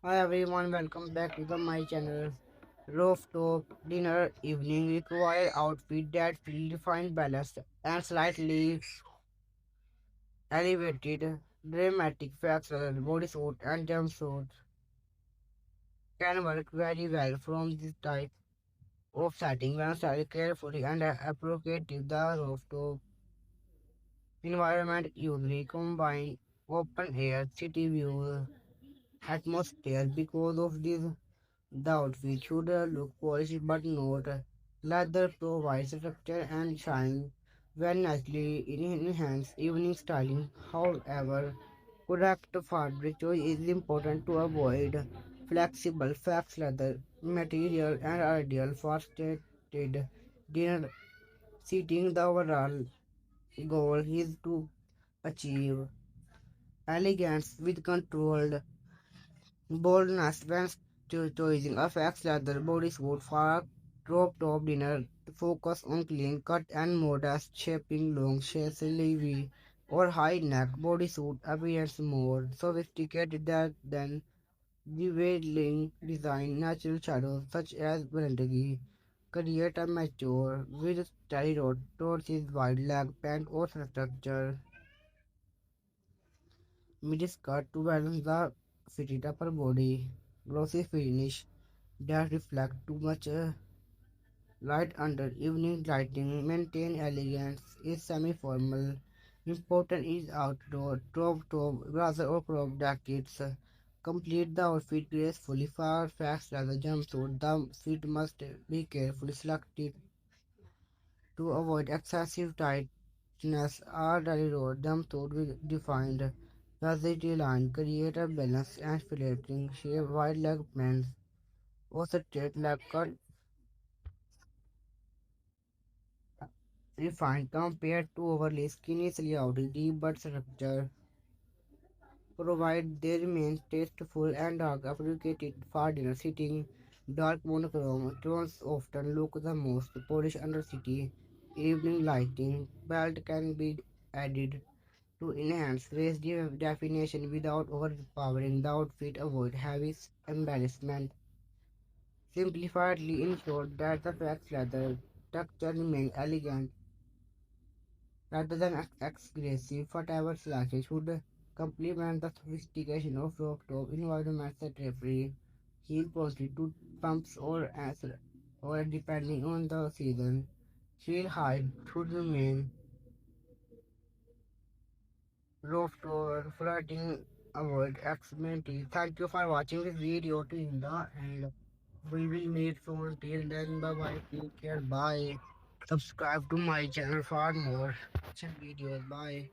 Hi everyone, welcome back to my channel. Rooftop dinner evening require outfit that feel refined, balanced, and slightly elevated. Dramatic facts, bodysuit and jumpsuit can work very well from this type of setting when styled carefully and appropriate. The rooftop environment usually combine open air, city view, atmosphere. Because of this, the outfit should look polished but not. Leather provides structure and shine when nicely enhance evening styling. However, correct fabric choice is important to avoid flexible flax leather material and ideal for stated dinner seating. The overall goal is to achieve elegance with controlled boldness when choosing a flax leather bodysuit for a crop top dinner. Focus on clean cut and modest shaping. Long sleeve or high neck bodysuit appears more sophisticated than revealing design. Natural shadows such as burgundy create a mature with stylish torches, wide leg pant or structure mid-skirt to balance the fitted upper body. Glossy finish that reflect too much light under evening lighting. Maintain elegance is semi-formal. Important is outdoor top, blazer or crop jackets. Complete the outfit gracefully. For facts rather jumpsuit, the fit must be carefully selected to avoid excessive tightness or dirty road. Jumpsuit with defined versatility line create a balanced and flattering shape. Wide leg pants or straight leg cut refined compared to overly skinny silhouette. Deep but structure provide they remain tasteful and dark appropriate for dinner sitting. Dark monochrome tones often look the most polished under city evening lighting. Belt can be added to enhance race definition without overpowering the outfit. Avoid heavy embellishment. Simplifiedly ensure that the flax leather texture remains elegant rather than aggressive. Whatever slashes should complement the sophistication of rooftop environments. The drapery heel prostitute pumps or depending on the season. Heel height should remain rooftop floating. Avoid extremity. Thank you for watching this video till the end. We will meet soon. Till then, bye bye. Take care. Bye. Subscribe to my channel for more videos. Bye.